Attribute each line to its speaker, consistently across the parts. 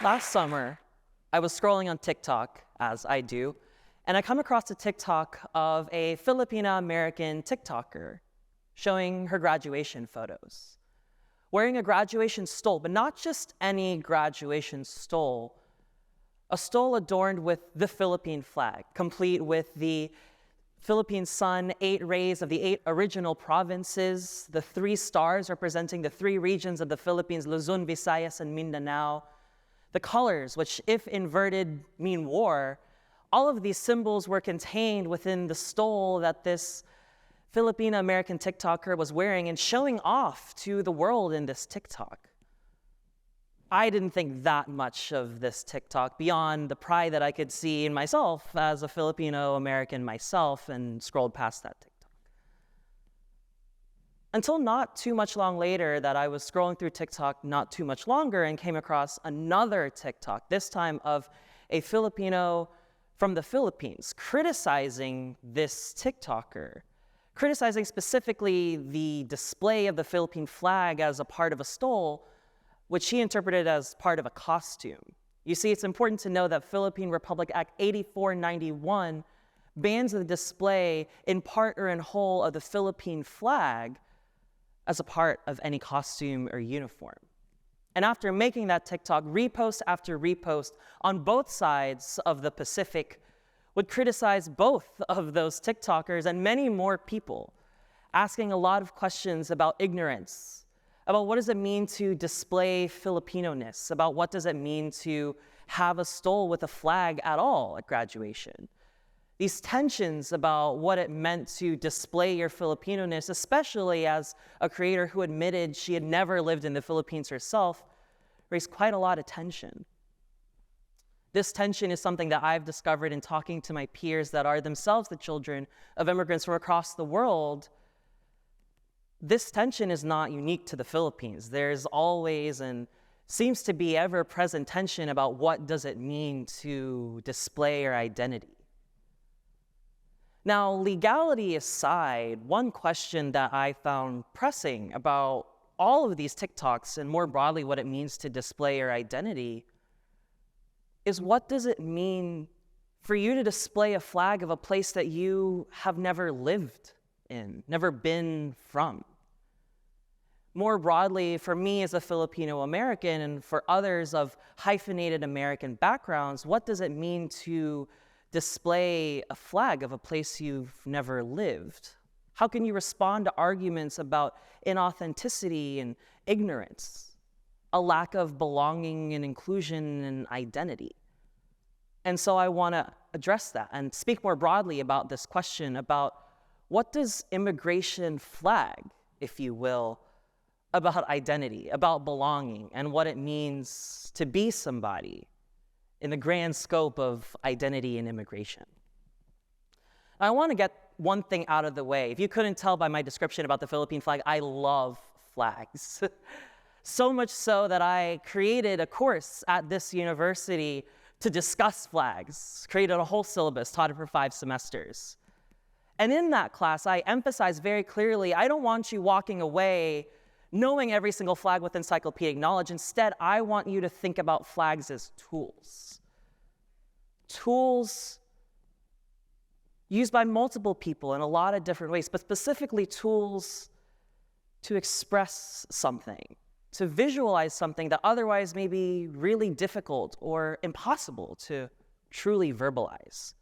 Speaker 1: Last summer, I was scrolling on TikTok, as I do, and I come across a TikTok of a Filipino-American TikToker showing her graduation photos, wearing a graduation stole, but not just any graduation stole, a stole adorned with the Philippine flag, complete with the Philippine sun, 8 rays of the 8 original provinces, the 3 stars representing the 3 regions of the Philippines, Luzon, Visayas, and Mindanao, the colors, which if inverted mean war. All of these symbols were contained within the stole that this Filipino-American TikToker was wearing and showing off to the world in this TikTok. I didn't think that much of this TikTok beyond the pride that I could see in myself as a Filipino-American myself, and scrolled past that TikTok. Until not too much long later that I was scrolling through TikTok not too much longer and came across another TikTok, this time of a Filipino from the Philippines, criticizing this TikToker, criticizing specifically the display of the Philippine flag as a part of a stole, which she interpreted as part of a costume. You see, it's important to know that Philippine Republic Act 8491 bans the display in part or in whole of the Philippine flag as a part of any costume or uniform. And after making that TikTok, repost after repost on both sides of the Pacific would criticize both of those TikTokers and many more people, asking a lot of questions about ignorance, about what does it mean to display Filipino-ness, about what does it mean to have a stole with a flag at all at graduation. These tensions about what it meant to display your Filipino-ness, especially as a creator who admitted she had never lived in the Philippines herself, raised quite a lot of tension. This tension is something that I've discovered in talking to my peers that are themselves the children of immigrants from across the world. This tension is not unique to the Philippines. There's always and seems to be ever-present tension about what does it mean to display your identity. Now, legality aside, one question that I found pressing about all of these TikToks and more broadly what it means to display your identity is, what does it mean for you to display a flag of a place that you have never lived in, never been from? More broadly, for me as a Filipino-American and for others of hyphenated American backgrounds, what does it mean to display a flag of a place you've never lived? How can you respond to arguments about inauthenticity and ignorance, a lack of belonging and inclusion and identity? And so I want to address that and speak more broadly about this question about what does immigration flag, if you will, about identity, about belonging, and what it means to be somebody in the grand scope of identity and immigration. I want to get one thing out of the way. If you couldn't tell by my description about the Philippine flag, I love flags. So much so that I created a course at this university to discuss flags, created a whole syllabus, taught it for 5 semesters. And in that class, I emphasized very clearly, I don't want you walking away knowing every single flag with encyclopedic knowledge. Instead, I want you to think about flags as tools. Tools used by multiple people in a lot of different ways, but specifically tools to express something, to visualize something that otherwise may be really difficult or impossible to truly verbalize.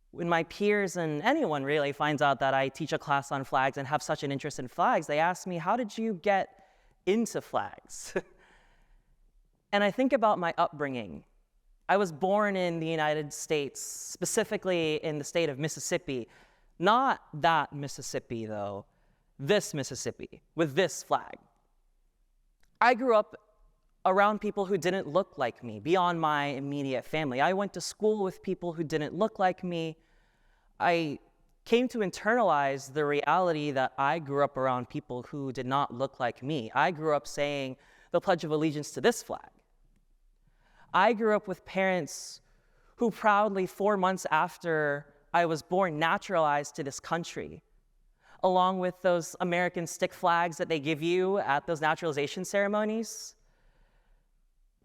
Speaker 1: When my peers and anyone really finds out that I teach a class on flags and have such an interest in flags, they ask me, how did you get into flags? And I think about my upbringing. I was born in the United States, specifically in the state of Mississippi. Not that Mississippi, though. This Mississippi, with this flag. I grew up around people who didn't look like me, beyond my immediate family. I went to school with people who didn't look like me. I came to internalize the reality that I grew up around people who did not look like me. I grew up saying the Pledge of Allegiance to this flag. I grew up with parents who proudly, 4 months after I was born, naturalized to this country, along with those American stick flags that they give you at those naturalization ceremonies.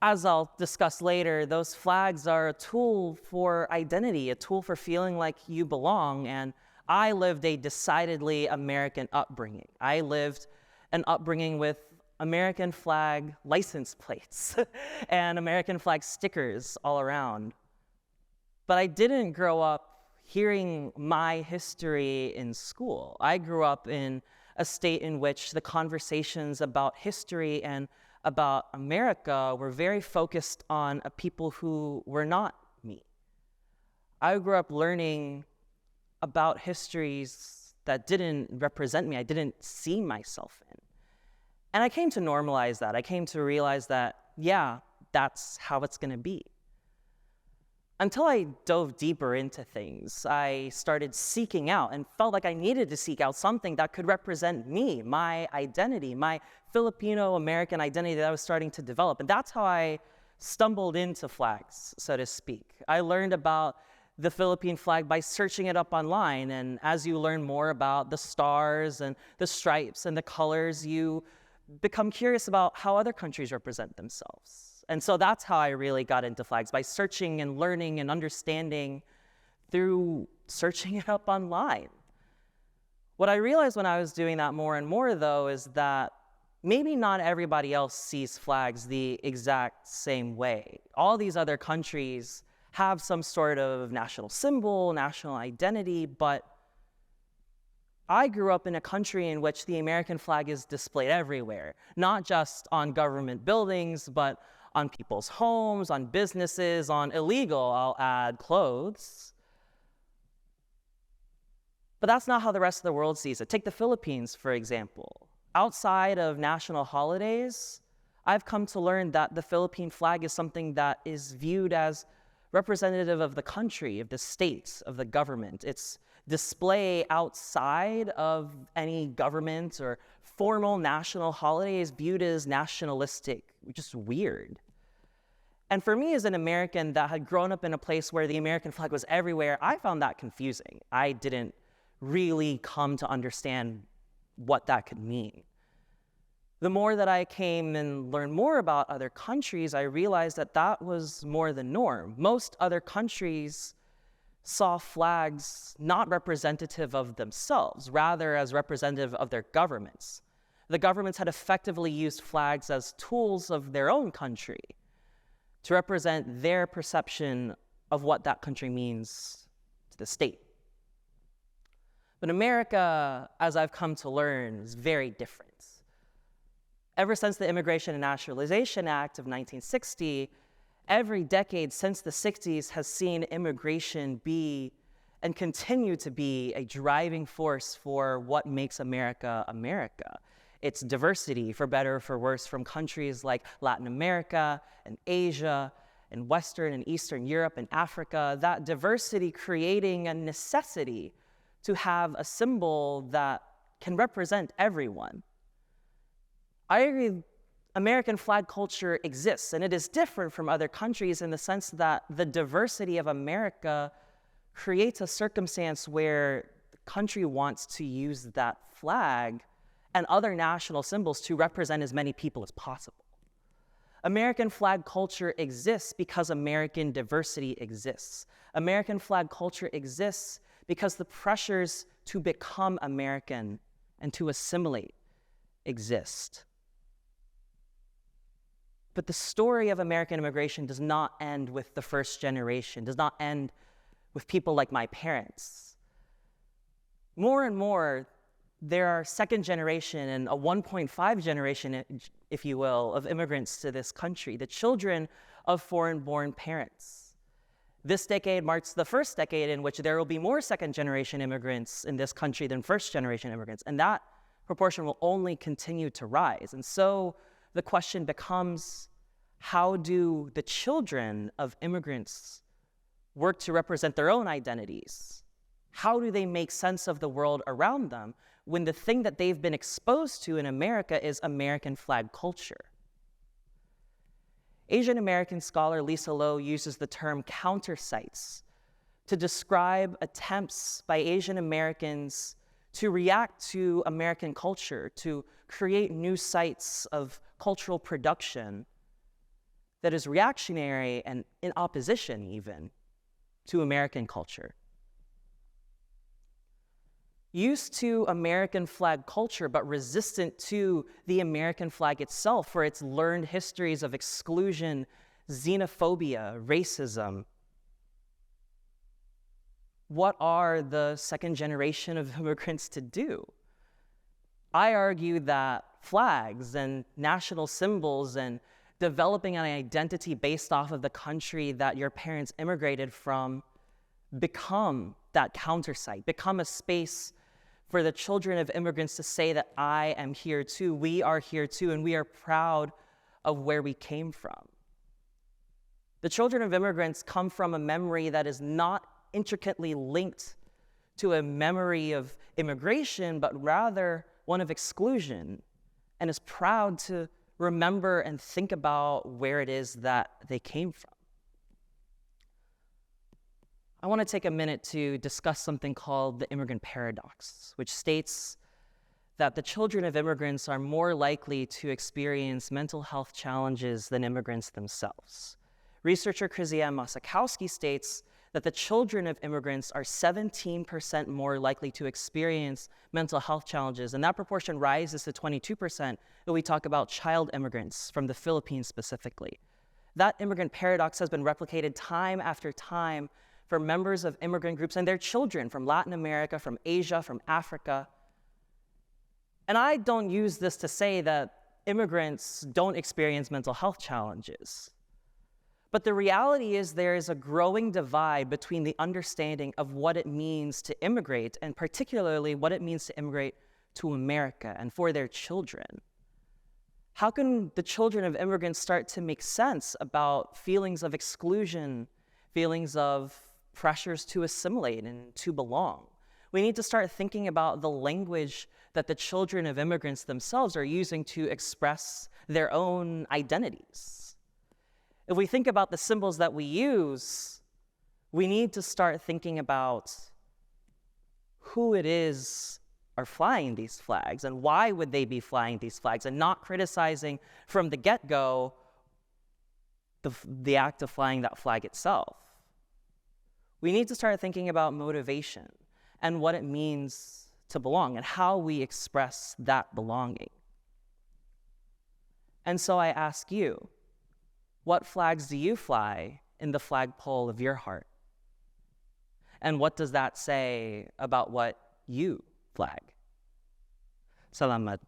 Speaker 1: As I'll discuss later, those flags are a tool for identity, a tool for feeling like you belong. And I lived a decidedly American upbringing. I lived an upbringing with American flag license plates and American flag stickers all around. But I didn't grow up hearing my history in school. I grew up in a state in which the conversations about history and about America were very focused on people who were not me. I grew up learning about histories that didn't represent me. I didn't see myself in. And I came to normalize that. I came to realize that, yeah, that's how it's going to be. Until I dove deeper into things, I started seeking out and felt like I needed to seek out something that could represent me, my identity, my Filipino-American identity that I was starting to develop. And that's how I stumbled into flags, so to speak. I learned about the Philippine flag by searching it up online. And as you learn more about the stars and the stripes and the colors, you become curious about how other countries represent themselves. And so that's how I really got into flags, by searching and learning and understanding through searching it up online. What I realized when I was doing that more and more, though, is that maybe not everybody else sees flags the exact same way. All these other countries have some sort of national symbol, national identity, but I grew up in a country in which the American flag is displayed everywhere, not just on government buildings, but on people's homes, on businesses, on illegal, I'll add, clothes. But that's not how the rest of the world sees it. Take the Philippines, for example. Outside of national holidays, I've come to learn that the Philippine flag is something that is viewed as representative of the country, of the state, of the government. Its display outside of any government or formal national holiday is viewed as nationalistic, which is weird. And for me as an American that had grown up in a place where the American flag was everywhere, I found that confusing. I didn't really come to understand what that could mean. The more that I came and learned more about other countries, I realized that that was more the norm. Most other countries saw flags not representative of themselves, rather as representative of their governments. The governments had effectively used flags as tools of their own country to represent their perception of what that country means to the state. But America, as I've come to learn, is very different. Ever since the Immigration and Naturalization Act of 1960, every decade since the 60s has seen immigration be and continue to be a driving force for what makes America America. Its diversity, for better or for worse, from countries like Latin America and Asia and Western and Eastern Europe and Africa, that diversity creating a necessity to have a symbol that can represent everyone. I agree, American flag culture exists, and it is different from other countries in the sense that the diversity of America creates a circumstance where the country wants to use that flag and other national symbols to represent as many people as possible. American flag culture exists because American diversity exists. American flag culture exists because the pressures to become American and to assimilate exist. But the story of American immigration does not end with the first generation, does not end with people like my parents. More and more, there are second generation and a 1.5 generation, if you will, of immigrants to this country, the children of foreign-born parents. This decade marks the first decade in which there will be more second-generation immigrants in this country than first-generation immigrants, and that proportion will only continue to rise. And so the question becomes, how do the children of immigrants work to represent their own identities? How do they make sense of the world around them when the thing that they've been exposed to in America is American flag culture? Asian American scholar Lisa Lowe uses the term counter-sites to describe attempts by Asian Americans to react to American culture, to create new sites of cultural production that is reactionary and in opposition even to American culture. Used to American flag culture, but resistant to the American flag itself for its learned histories of exclusion, xenophobia, racism. What are the second generation of immigrants to do? I argue that flags and national symbols and developing an identity based off of the country that your parents immigrated from become that countersite, become a space for the children of immigrants to say that I am here too, we are here too, and we are proud of where we came from. The children of immigrants come from a memory that is not intricately linked to a memory of immigration, but rather one of exclusion, and is proud to remember and think about where it is that they came from. I want to take a minute to discuss something called the immigrant paradox, which states that the children of immigrants are more likely to experience mental health challenges than immigrants themselves. Researcher Krzysztof Masakowski states that the children of immigrants are 17% more likely to experience mental health challenges, and that proportion rises to 22% when we talk about child immigrants from the Philippines specifically. That immigrant paradox has been replicated time after time for members of immigrant groups and their children from Latin America, from Asia, from Africa. And I don't use this to say that immigrants don't experience mental health challenges. But the reality is there is a growing divide between the understanding of what it means to immigrate, and particularly what it means to immigrate to America and for their children. How can the children of immigrants start to make sense about feelings of exclusion, feelings of pressures to assimilate and to belong? We need to start thinking about the language that the children of immigrants themselves are using to express their own identities. If we think about the symbols that we use, we need to start thinking about who it is are flying these flags and why would they be flying these flags, and not criticizing from the get-go the act of flying that flag itself. We need to start thinking about motivation and what it means to belong and how we express that belonging. And so I ask you, what flags do you fly in the flagpole of your heart? And what does that say about what you flag? Salamat.